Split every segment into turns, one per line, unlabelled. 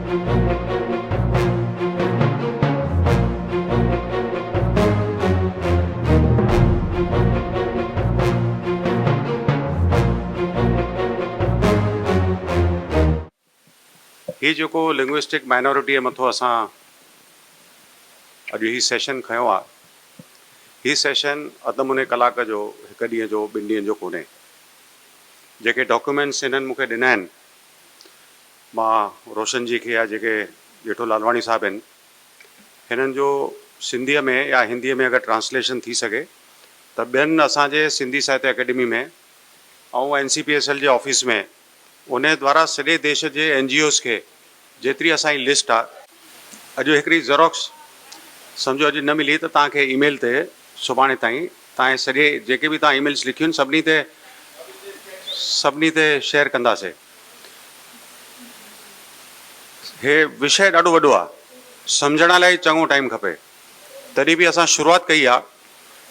ये जो linguistic minority मथो असां अॼु ही सेशन खयो आहे, ही सेशन अध मुने कलाक जो, हिकु ॾींहं जो, ॿिनि ॾींहंनि जो कोन्हे। जेके डॉक्यूमेंट्स हिननि मूंखे ॾिना आहिनि, मां रोशन जी खे या जेके जेठो लालवाणी साहब आहिनि, हिननि जो सिंधीअ में या हिंदीअ में अगरि ट्रांसलेशन थी सघे त ॿियनि असांजे सिंधी साहित्य अकेडमी में ऐं NCPSL जे ऑफिस में उन द्वारा सॼे देश जे NGOs खे जेतिरी असांजी लिस्ट आहे, अॼु हिकिड़ी ज़ेरॉक्स सम्झो अॼु न मिली त तव्हांखे ईमेल ते सुभाणे ताईं तव्हांजे सॼे जेके बि तव्हां ईमेल्स लिखियूं आहिनि सभिनी ते शेयर कंदासीं। हे विषय ॾाढो वॾो आहे, सम्झण लाइ चङो टाइम खपे, तॾहिं बि असां शुरूआत कई आहे।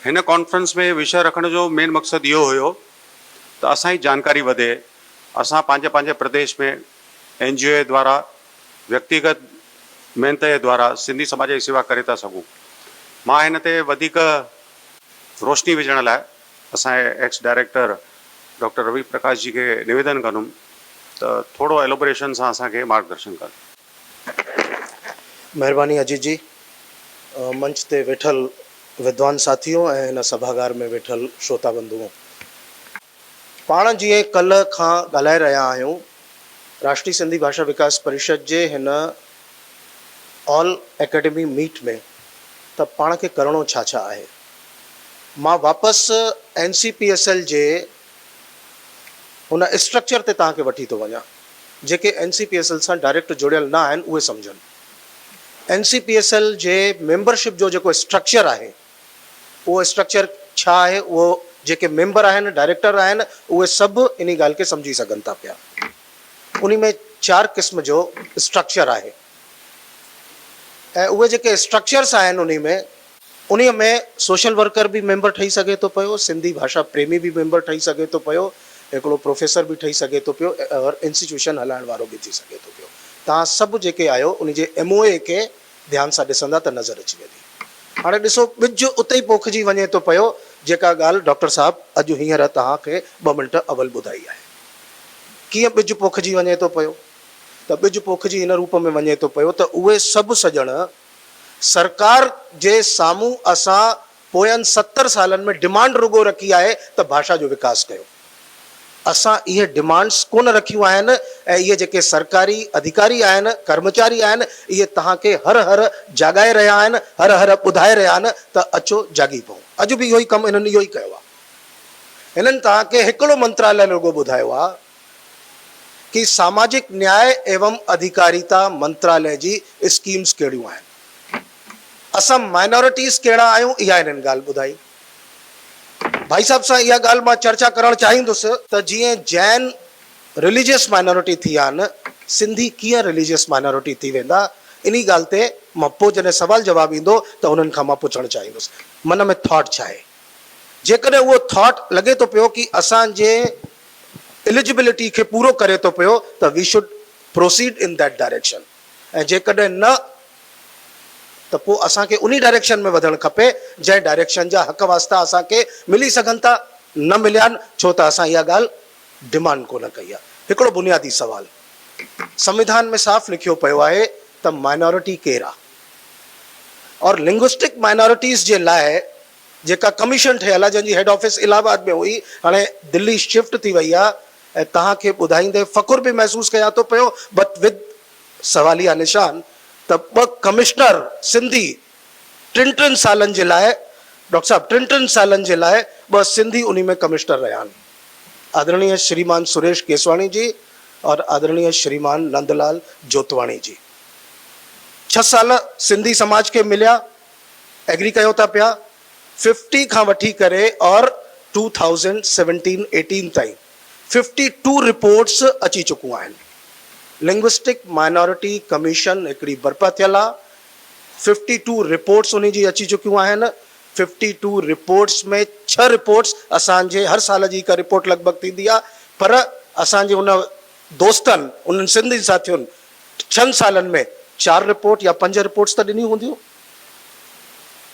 हिन कॉन्फ्रेंस में विषय रखण जो मेन मक़सदु इहो हुयो त असांजी जानकारी वधे, असां पंहिंजे पंहिंजे प्रदेश में NGO द्वारा व्यक्तिगत महिनत जे द्वारा सिंधी समाज जी सेवा करे था सघूं। मां हिन ते वधीक रोशनी विझण लाइ असांजे ex director doctor Ravi Prakash ji खे निवेदन कंदुमि त थोरो एलोबरेशन सां असांखे मार्गदर्शन कनि।
महिरबानी अजीत जी। मंच ते वेठल विद्वान साथियों ऐं हिन सभागार में वेठल श्रोता बंधुओं, पाण जीअं कल्ह खां ॻाल्हाए रहिया आहियूं, राष्ट्रीय सिंधी भाषा विकास परिषद जे हिन ऑल एकेडमी मीट में त पाण खे करिणो छा छा आहे। मां वापसि NCPSL जे हुन स्ट्रक्चर ते तव्हांखे वठी थो वञा। जेके NCPSL सां डायरेक्ट जुड़ियल न आहिनि उहे सम्झनि। NCPSL जे मेंबरशिप जो जेको स्ट्रक्चर आहे, उहो स्ट्रक्चर छा आहे, उहो जेके मेंबर आहिनि, डायरेक्टर आहिनि, उहे सभु इन ॻाल्हि खे सम्झी सघनि था पिया। उन में 4 क़िस्म जो स्ट्रक्चर आहे ऐं उहे जेके स्ट्रक्चर्स आहिनि उन में सोशल वर्कर भी मेंबर ठही सघे थो पियो, सिंधी भाषा प्रेमी भी मेंबर ठही सघे थो पियो, हिकिड़ो प्रोफेसर भी ठही सघे थो पियो और इंस्टीट्यूशन हलाइण वारो भी थी सघे थो पियो। तव्हां सभु जेके आहियो उन जे MOA खे ध्यान सां ॾिसंदा त नज़र अची वेंदी। हाणे ॾिसो, ॿिज उते ई पोखिजी वञे थो पियो जेका ॻाल्हि डॉक्टर साहब अॼु हींअर तव्हांखे 2 मिंट अवल ॿुधाई आहे। कीअं ॿिज पोखिजी वञे थो पियो? त ॿिज पोखिजी इन रूप में वञे थो पियो त उहे सभु सॼण सरकार जे साम्हूं असां पोयनि 70 सालनि में डिमांड रुगो रखी आहे त भाषा जो विकास कयो। असां इहे डिमांड्स कोन रखियूं आहिनि ऐं इहे जेके सरकारी अधिकारी आहिनि, कर्मचारी आहिनि, इहे तव्हांखे हर हर जाॻाए रहिया आहिनि, हर हर ॿुधाए रहिया आहिनि त अचो जाॻी पऊं। अॼु बि इहो ई कमु हिननि इहो ई कयो आहे। हिननि तव्हांखे हिकिड़ो मंत्रालय रुगो ॿुधायो आहे कि सामाजिक न्याय एवं अधिकारिता मंत्रालय जी स्कीम्स कहिड़ियूं आहिनि, असां माइनॉरिटीज़ कहिड़ा आहियूं, इहा हिननि ॻाल्हि ॿुधाई। भाई साहब सां इहा ॻाल्हि मां चर्चा करणु चाहींदुसि त जीअं जैन रिलीजियस माइनॉरिटी थी विया आहिनि, सिंधी कीअं रिलीजियस माइनॉरिटी थी वेंदा, इन ॻाल्हि ते मां पोइ जॾहिं सवाल जवाबु ईंदो त उन्हनि खां मां पुछणु चाहींदुसि मन में थॉट छा आहे। जेकॾहिं उहो थॉट लॻे थो पियो कि असांजे एलिजिबिलिटी खे पूरो करे थो पियो त we should proceed in that direction, ऐं जेकॾहिं न त पोइ असांखे उन डायरेक्शन में वधणु खपे जंहिं डायरेक्शन जा हक़ वास्ता असांखे मिली सघनि था, न मिलिया आहिनि छो त असां इहा ॻाल्हि डिमांड कोन कई आहे। हिकिड़ो बुनियादी सवाल, संविधान में साफ़ लिखियो पियो आहे त माइनॉरिटी केरु आहे और लिंग्विस्टिक माइनॉरिटीज़ जे लाइ जेका कमीशन ठहियल आहे, जंहिंजी हेड ऑफिस इलाहाबाद में हुई, हाणे दिल्ली शिफ्ट थी वई आहे, ऐं तव्हांखे ॿुधाईंदे फ़खुर बि महसूसु कयां थो पियो, बट विद सवालिया निशान त 2 कमिश्नर सिंधी 3 सालनि जे लाइ, डॉक्टर साहब 3 सालनि जे लाइ 2 सिंधी उन में कमिश्नर रहिया आहिनि, आदरणीय श्रीमान सुरेश केसवाणी जी और आदरणीय श्रीमान नंदलाल जोतवाणी जी। 6 साल सिंधी समाज के मिलिया, एग्री कयो था पिया, 50 खां वठी करे और 2017-18 ताईं 52 रिपोर्ट्स अची चुकियूं आहिनि। लिंग्विस्टिक माइनॉरिटी कमीशन हिकिड़ी बर्पा थियल आहे, 52 रिपोर्ट्स उन जी अची चुकियूं आहिनि। 52 रिपोर्ट्स में 6 रिपोर्ट्स असांजे हर साल जी हिकु रिपोर्ट लॻभॻि थींदी आहे, पर असांजे उन दोस्तनि, उन्हनि सिंधी साथियुनि 6 सालनि में 4 रिपोर्ट या 5 रिपोर्ट्स त ॾिनियूं हूंदियूं।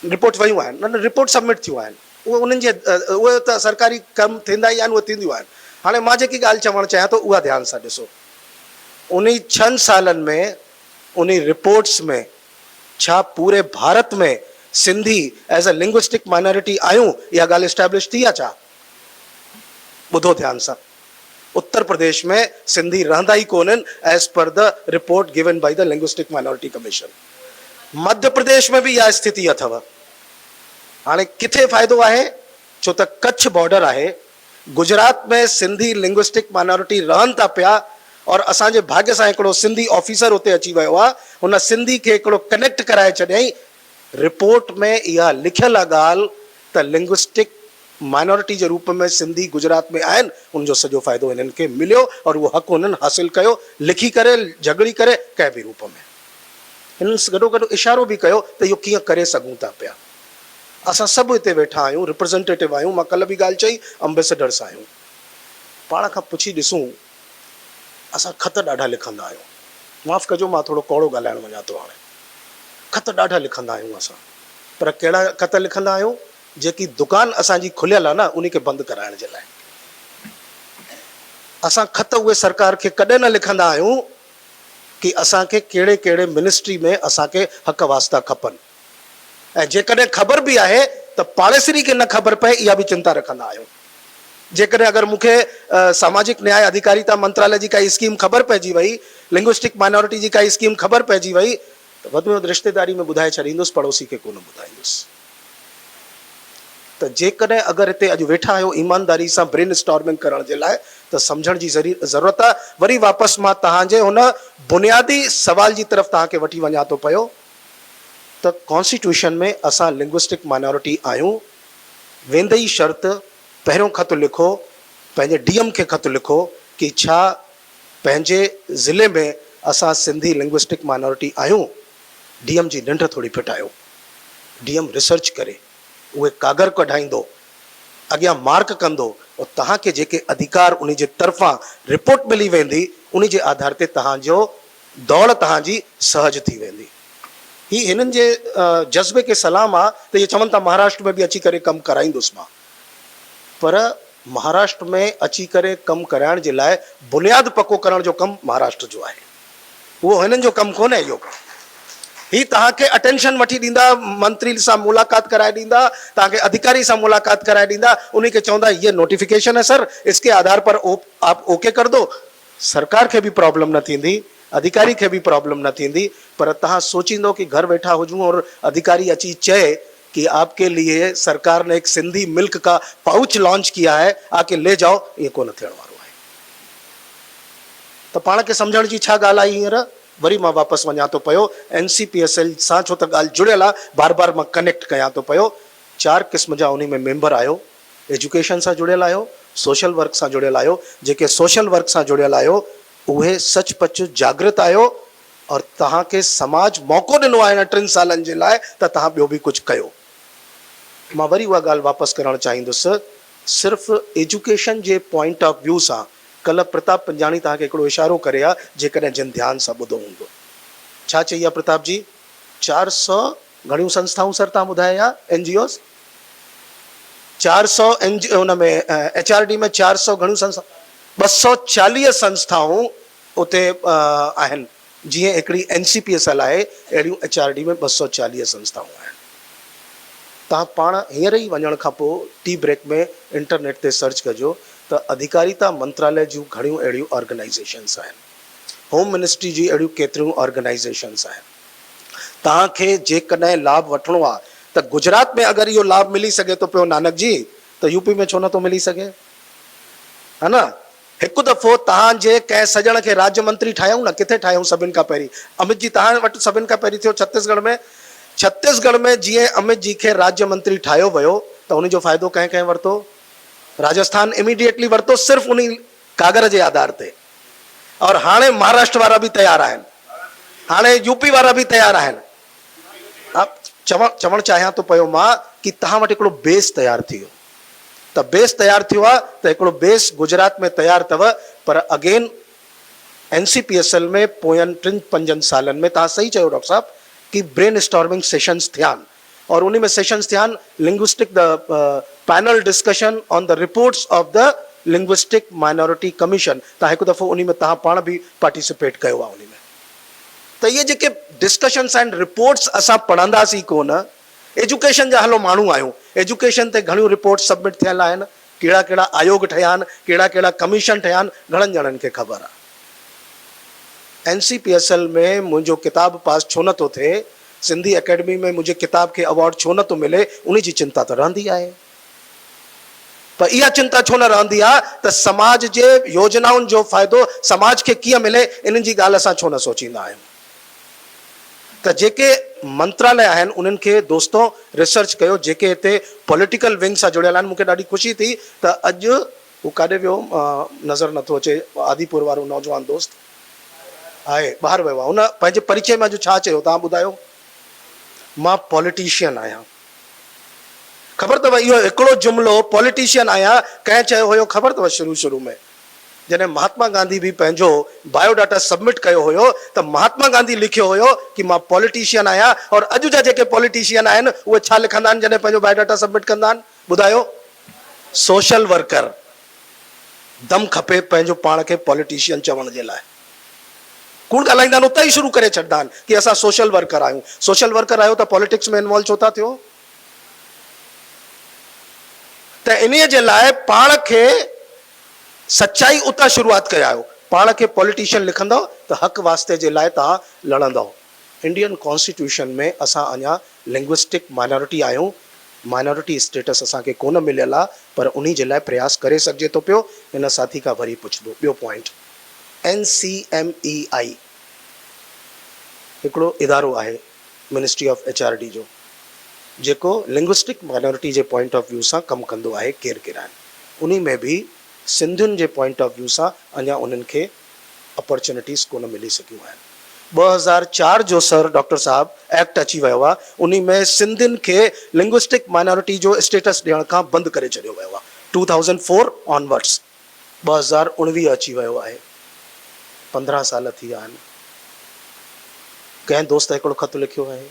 रिपोर्ट वयूं आहिनि, न रिपोर्ट सबमिट थियूं आहिनि, उहे उन्हनि जे उहे त सरकारी कमु थींदा ई आहिनि, उहे थींदियूं आहिनि। हाणे मां जेकी ॻाल्हि चवणु चाहियां थो उहा ध्यानु सां ॾिसो। उन 6 सालनि में उन रिपोर्ट्स में छा पूरे भारत में Sindhi as a linguistic minority आहियूं, इहा ॻाल्हि एस्टेब्लिश थी आहे छा? ॿुधो ध्यान सां, उत्तर प्रदेश में सिंधी रहंदा ई कोन्हनि as per the report given by the linguistic minority commission. Madhya Pradesh में भी इहा स्थिति अथव। हाणे किथे फ़ाइदो आहे? छो त कच्छ बॉर्डर आहे, गुजरात में सिंधी लिंग्विस्टिक माइनॉरिटी रहनि था पिया, और असांजे भाग्य सां हिकिड़ो सिंधी ऑफिसर उते अची वियो आहे, हुन सिंधी खे हिकिड़ो कनेक्ट कराए छॾियईं। रिपोर्ट में इहा लिखियल आहे ॻाल्हि त लिंग्विस्टिक माइनॉरिटी जे रूप में सिंधी गुजरात में आहिनि, उनजो सॼो फ़ाइदो हिननि खे मिलियो और उहो हक़ हुननि हासिल कयो, लिखी करे, झगड़ी करे, कंहिं बि रूप में। हिननि गॾो इशारो बि कयो त इहो कीअं करे सघूं था पिया। असां सभु हिते वेठा आहियूं, रिप्रेज़ेंटेटिव आहियूं, मां कल्ह बि ॻाल्हि चई, एम्बेसडर्स आहियूं। पाण खां पुछी ॾिसूं, असां ख़त ॾाढा लिखंदा आहियूं, माफ़ु कजो मां थोरो कौड़ो ॻाल्हाइणु वञा थो। हाणे ख़त ॾाढा लिखंदा आहियूं असां, पर कहिड़ा ख़त लिखंदा आहियूं? जेकी दुकान असांजी खुलियल आहे न, उन खे बंदि कराइण जे लाइ। असां ख़त उहे सरकार खे कॾहिं न लिखंदा आहियूं कि असांखे कहिड़े कहिड़े मिनिस्ट्री में असांखे हक़ वास्ता खपनि, ऐं जेकॾहिं ख़बर बि आहे त पाड़ेसरी खे न ख़बर पए, इहा बि चिंता रखंदा आहियूं। जेकॾहिं अगरि मूंखे सामाजिक न्याय अधिकारिता मंत्रालय जी काई स्कीम ख़बर पइजी वई, लिंग्विस्टिक माइनॉरिटी जी काई स्कीम ख़बर पइजी वई, त वधि में वधि रिश्तेदारी में ॿुधाए छॾींदुसि, पड़ोसी खे कोन ॿुधाईंदुसि। त जेकॾहिं अगरि हिते अॼु वेठा आहियो ईमानदारी सां ब्रेन स्टॉर्मिंग करण जे लाइ, त सम्झण जी ज़रूरत आहे। वरी वापसि मां तव्हांजे हुन बुनियादी सवाल जी तरफ़ तव्हांखे वठी वञा थो पियो त कॉन्स्टिट्यूशन में असां लिंग्विस्टिक माइनॉरिटी आहियूं। वेंदे ई शर्त पहिरियों ख़त लिखो, पंहिंजे डीएम खे ख़त लिखो कि छा पंहिंजे ज़िले में असां सिंधी लिंग्विस्टिक माइनॉरिटी आहियूं। डीएम जी निंड थोरी फिटायो, डीएम रिसर्च करे उहे कागर कढाईंदो, अॻियां मार्क कंदो, और तव्हांखे जेके अधिकार उन जे तरफ़ां रिपोर्ट मिली वेंदी, उन जे आधार ते तव्हांजो दौड़ तव्हांजी सहज थी वेंदी। ही हिननि जे जज़्बे खे सलाम आहे त इहे चवनि था महाराष्ट्र में बि अची करे कमु कराईंदुसि मां, पर महाराष्ट्र में अची करे कमु कराइण जे लाइ बुनियादु पको करण जो कमु महाराष्ट्र जो आहे, उहो हिननि जो कमु कोन्हे। इहो ही तव्हांखे अटेंशन वठी ॾींदा, मंत्री सां मुलाक़ात कराए ॾींदा, तव्हांखे अधिकारी सां मुलाक़ात कराए ॾींदा, उन खे चवंदा ये नोटिफिकेशन है सर, इसके आधार पर आप ओके कर दो। सरकार खे बि प्रॉब्लम न थींदी, अधिकारी खे भी प्रॉब्लम न थींदी, पर तहां सोचींदो कि घर वेठा हुजूं और अधिकारी अची चए कि आपके लिए सरकार ने एक सिंधी मिल्क का पाउच लॉन्च किया है, आके ले जाओ, ये कोन थियण वारो आहे। त पाण खे सम्झण जी छा ॻाल्हि आई हींअर? वरी मां वापसि वञा थो पियो NCPSL सां, छो त ॻाल्हि जुड़ियल आहे, बार बार मां कनेक्ट कयां थो पियो। 4 क़िस्म जा उन में मेंबर आहियो, एजुकेशन सां जुड़ियल आहियो, सोशल वर्क सां जुड़ियल आहियो। जेके सोशल वर्क सां जुड़ियल आहियो उहे सचपच जागृत आहियो, और तव्हांखे समाज मौक़ो ॾिनो आहे हिन 3 सालनि जे लाइ त तव्हां ॿियो बि कुझु कयो। मां वरी उहा ॻाल्हि वापसि करणु चाहींदुसि, सिर्फ़ु education J point of view सां। कल्ह प्रताप पंजाणी तव्हांखे हिकिड़ो इशारो करे आहे, जेकॾहिं जिन ध्यानु सां ॿुधो हूंदो। छा चई आहे प्रताप जी? 400 घणियूं संस्थाऊं सर तव्हां बुधाया? NGOs 400 हुन में HRD में 400 घणियूं संस्था, 240 संस्थाऊं उते आहिनि। जीअं हिकिड़ी NCPSL आहे, अहिड़ियूं HRD में 240 संस्थाऊं आहिनि। तव्हां पाण हींअर ई वञण खां पोइ टी ब्रेक में इंटरनेट ते सर्च कजो त अधिकारिता मंत्रालय जूं घणियूं अहिड़ियूं ऑर्गेनाइज़ेशन्स आहिनि, होम मिनिस्ट्री जी अहिड़ियूं केतिरियूं ऑर्गेनाइज़ेशन्स आहिनि। तव्हांखे जेकॾहिं लाभ वठिणो आहे त गुजरात में अगरि इहो लाभ मिली सघे थो पियो नानक जी, त यूपी में छो नथो मिली सघे? है न? हिकु दफ़ो तव्हांजे कंहिं सॼण खे राज्य मंत्री ठाहियूं न, किथे ठाहियूं सभिनि खां पहिरीं? अमित जी तव्हां वटि सभिनि खां पहिरीं थियो छत्तीसगढ़ में। छत्तीसगढ़ में जीअं अमित जी खे राज्य मंत्री ठाहियो वियो त उनजो फ़ाइदो कंहिं कंहिं वरितो? राजस्थान इमीडिएटली वरितो, सिर्फ़ु उन कागर जे आधार ते। और हाणे महाराष्ट्र वारा बि तयार आहिनि, हाणे यूपी वारा बि तयार आहिनि। चवणु चाहियां थो पियो मां कि तव्हां वटि हिकिड़ो बेस तयारु थी वियो। त बेस तयारु थियो आहे त हिकिड़ो बेस गुजरात में तयारु अथव, पर अगेन NCPSL में पोयनि 3-5 सालनि में तव्हां सही चयो डॉक्टर साहब कि ब्रेन स्टॉर्मिंग सेशंस थिया आहिनि और उन में सेशंस थिया आहिनि linguistic the panel discussion on the reports of the linguistic minority commission. तव्हां हिकु दफ़ो उन में तव्हां पाण बि पार्टिसिपेट कयो आहे उन में। त इहे जेके डिस्कशन्स आहिनि रिपोर्ट्स असां पढ़ंदासीं कोन। एजुकेशन जा हलो माण्हू आहियूं, एजुकेशन ते घणियूं रिपोर्ट्स सबमिट थियल आहिनि, कहिड़ा कहिड़ा आयोग ठहिया आहिनि, कहिड़ा कहिड़ा कमीशन ठहिया आहिनि, घणनि ॼणनि खे ख़बर आहे। NCPSL में मुंहिंजो किताब पास छो नथो थिए, सिंधी एकेडमी में मुंहिंजे किताब खे अवॉर्ड छो नथो मिले, उन जी चिंता त रहंदी आहे। पर इहा चिंता छो न रहंदी आहे त समाज जे योजनाउनि जो फ़ाइदो समाज खे कीअं मिले, इन जी ॻाल्हि असां छो न सोचींदा आहियूं। त जेके मंत्रालय आहिनि उन्हनि खे दोस्तों रिसर्च कयो, जेके हिते पॉलिटिकल विंग सां जुड़ियल आहिनि। मूंखे ॾाढी ख़ुशी थी त अॼु हू काॾे वियो नज़र नथो अचे, आदिपुर वारो नौजवान दोस्त आहे, ॿाहिरि वियो आहे। हुन पंहिंजे परिचय में अॼु छा चयो तव्हां ॿुधायो? मां पॉलिटिशियन आहियां। ख़बर अथव इहो हिकिड़ो जुमिलो पॉलिटिशियन आहियां कंहिं चयो हुयो ख़बर अथव? शुरू में जॾहिं महात्मा गांधी बि पंहिंजो बायोडाटा सबमिट कयो हुयो त महात्मा गांधी लिखियो हुयो कि मां पॉलिटिशियन आहियां। और अॼु जा जेके पॉलिटिशियन आहिनि उहे छा लिखंदा आहिनि जॾहिं पंहिंजो बायोडाटा सबमिट कंदा आहिनि? ॿुधायो? Social worker. दम खपे पंहिंजो पाण खे पॉलिटिशियन चवण जे लाइ। कूड़ ॻाल्हाईंदा आहिनि उतां ई शुरू करे छॾंदा आहिनि कि असां सोशल वर्कर आहियूं। सोशल वर्कर आहियो त पॉलिटिक्स में इन्वॉल्व छो था थियो? त इन जे लाइ पाण खे सच्चाई उतां शुरूआत कयो। पाण खे पॉलिटिशियन लिखंदव त हक़ वास्ते जे लाइ तव्हां लड़ंदव। इंडियन कॉन्स्टिट्यूशन में असां अञा लिंग्विस्टिक माइनॉरिटी आहियूं, माइनॉरिटी स्टेटस असांखे कोन मिलियल आहे, पर उन जे लाइ प्रयास करे सघिजे थो पियो। हिन साथी खां वरी पुछंदो ॿियो पॉइंट, NCMEI हिकिड़ो इदारो आहे मिनिस्ट्री ऑफ HRD जो, जेको लिंग्विस्टिक माइनॉरिटी जे पॉइंट ऑफ व्यू सां कमु कंदो आहे। केरु केरु आहिनि उन में बि सिंधियुनि जे पॉइंट ऑफ व्यू सां अञा उन्हनि खे अपॉर्चुनिटीज़ कोन मिली सघियूं आहिनि। 2004 जो सर डॉक्टर साहब एक्ट अची वियो आहे, उन में सिंधियुनि खे लिंग्विस्टिक माइनॉरिटी जो स्टेटस ॾियण खां बंदि करे छॾियो वियो आहे। 2004 ऑनवर्ड्स 2019 अची वियो आहे, 15 साल थी विया आहिनि। कंहिं दोस्त हिकिड़ो ख़त लिखियो आहे,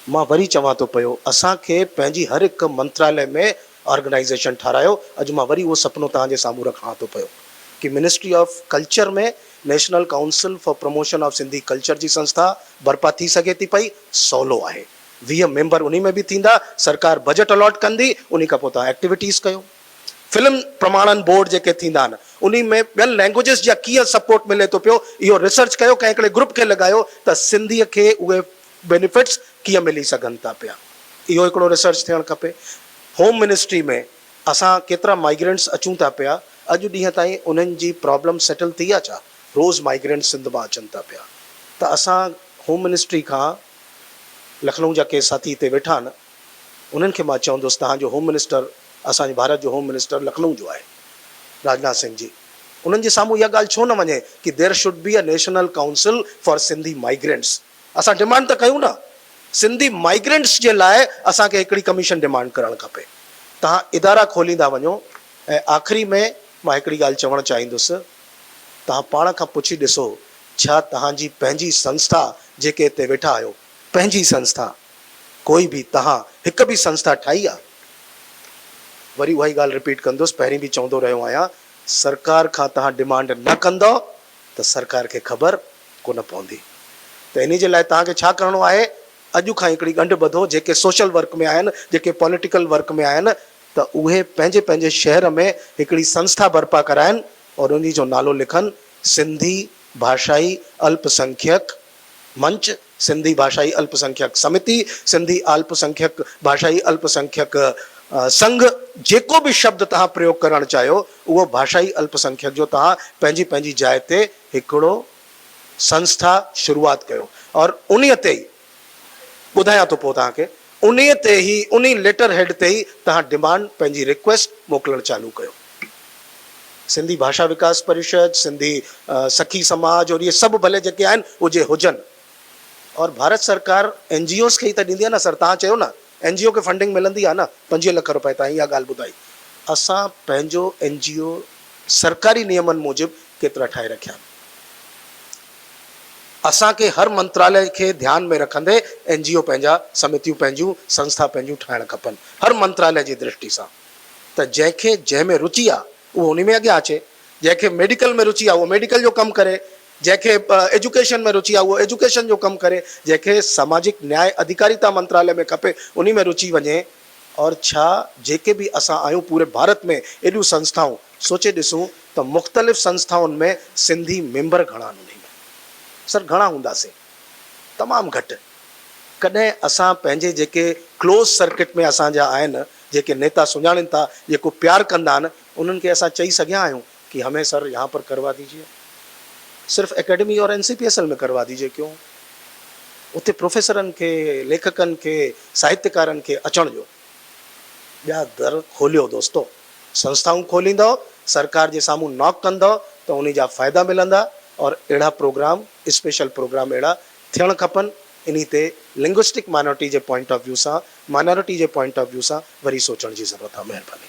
मां वरी चवां थो पियो असांखे पंहिंजी हर हिकु मंत्रालय में ऑर्गेनाइजेशन ठारायो। अॼु मां वरी उहो सुपिनो तव्हांजे साम्हूं रखां थो पियो कि मिनिस्ट्री ऑफ कल्चर में national council for promotion of Sindhi culture जी संस्था बर्पा थी सघे थी पई। सवलो आहे, 20 मेंबर उन में बि थींदा, सरकार बजट अलॉट कंदी, उन खां पोइ तव्हां एक्टिविटीज़ कयो। फिल्म प्रमाणन बोर्ड जेके थींदा आहिनि उन में ॿियनि लैंग्वेजिस जा कीअं सपोर्ट मिले थो पियो, इहो रिसर्च कयो। कंहिं हिकिड़े ग्रुप खे लॻायो त सिंधीअ खे उहे बेनिफिट्स कीअं मिली सघनि था पिया, इहो हिकिड़ो रिसर्च थियणु खपे। होम मिनिस्ट्री में असां केतिरा माइग्रेंट्स अचूं था पिया, अॼु ॾींहं ताईं उन्हनि जी प्रॉब्लम सेटल थी आहे छा? रोज़ माइग्रेंट सिंध मां अचनि था पिया। त असां होम मिनिस्ट्री खां, लखनऊ जा के साथी हिते वेठा आहिनि, उन्हनि खे मां चवंदुसि तव्हांजो होम मिनिस्टर, असांजे भारत जो होम मिनिस्टर लखनऊ जो आहे, राजनाथ सिंह जी, उन्हनि जे साम्हूं इहा ॻाल्हि छो न वञे कि there should be a national council for Sindhi migrants. असां डिमांड त कयूं न, सिंधी माइग्रेंट्स जे लाइ असांखे हिकिड़ी कमीशन डिमांड करणु खपे। तव्हां इदारा खोलींदा वञो। ऐं आख़िरी में मां हिकिड़ी ॻाल्हि चवणु चाहींदुसि, तव्हां पाण खां पुछी ॾिसो छा तव्हांजी पंहिंजी संस्था, जेके हिते वेठा आहियो, पंहिंजी संस्था, कोई बि तव्हां हिकु बि संस्था ठाही आहे? वरी उहा ई ॻाल्हि रिपीट कंदुसि, पहिरीं बि चवंदो रहियो आहियां, सरकार खां तव्हां डिमांड न कंदव त सरकार खे ख़बर कोन पवंदी। त इन जे लाइ तव्हांखे छा करिणो आहे, अॼु खां हिकिड़ी ॻंढि ॿधो, जेके सोशल वर्क में आहिनि, जेके पॉलिटिकल वर्क में आहिनि, त उहे पंहिंजे पंहिंजे शहर में हिकिड़ी संस्था बर्पा कराइनि और उन जो नालो लिखनि सिंधी भाषाई अल्पसंख्यक मंच, सिंधी भाषाई अल्पसंख्यक समिति, सिंधी अल्पसंख्यक भाषाई अल्पसंख्यक संघ। जेको बि शब्द तव्हां प्रयोग करणु चाहियो उहो भाषाई अल्पसंख्यक जो तव्हां पंहिंजी पंहिंजी जाइ ते हिकिड़ो संस्था शुरूआत कयो। और उन ते ई ॿुधायां थो पोइ तव्हांखे, उन ते ई, उन लेटर हेड ते ई तव्हां डिमांड, पंहिंजी रिक्वेस्ट मोकिलणु चालू कयो। सिंधी भाषा विकास परिषद, सिंधी सखी समाज और इहे सभु भले जेके आहिनि उहे हुजनि। और भारत सरकार NGOs खे ई त ॾींदी आहे न सर, तव्हां चयो न NGO खे फंडिंग मिलंदी आहे न 25 लख रुपए ताईं, इहा ॻाल्हि ॿुधाई। असां पंहिंजो NGO सरकारी नियमनि मूजिबि केतिरा ठाहे रखिया आहिनि। असांखे हर मंत्रालय खे ध्यान में रखंदे NGO पंहिंजा समितियूं पंहिंजूं संस्था पंहिंजूं ठाहिणु खपनि, हर मंत्रालय जी दृष्टि सां। त जंहिंखे जंहिंमें रुचि आहे उहो उन में अॻियां अचे, जंहिंखे मेडिकल में रुचि आहे उहो मेडिकल जो कमु करे, जंहिंखे एजुकेशन में रुचि आहे उहो एजुकेशन जो कमु करे, जंहिंखे सामाजिक न्याय अधिकारिता मंत्रालय में खपे उन में रुचि वञे। और छा जेके बि असां आहियूं पूरे भारत में एॾियूं संस्थाऊं, सोचे ॾिसूं त मुख़्तलिफ़ संस्थाउनि में सिंधी मेंबर घणा आहिनि? उन में सर घणा हूंदासीं? तमामु घटि। कॾहिं असां पंहिंजे जेके क्लोज़ सर्किट में असांजा आहिनि, जेके नेता सुञाणनि था, जेको प्यार कंदा आहिनि, उन्हनि खे असां चई सघिया आहियूं कि हमें सर यहाँ पर करवा दीजिए, सिर्फ़ एकेडमी और NCPSL में करवा दीजिए। क्यों? उते प्रोफेसरनि खे, लेखकनि खे, साहित्यकारनि खे अचण जो ॿिया दर खोलियो दोस्तो। संस्थाऊं खोलींदव, सरकार जे साम्हूं नॉक कंदव त उन जा फ़ाइदा मिलंदा। और अहिड़ा प्रोग्राम, स्पेशल प्रोग्राम अहिड़ा थियणु खपनि। इन ते लिंग्विस्टिक माइनॉरिटी जे पॉइंट ऑफ व्यू सां, माइनॉरिटी जे पॉइंट ऑफ व्यू सां वरी सोचण जी ज़रूरत आहे। महिरबानी।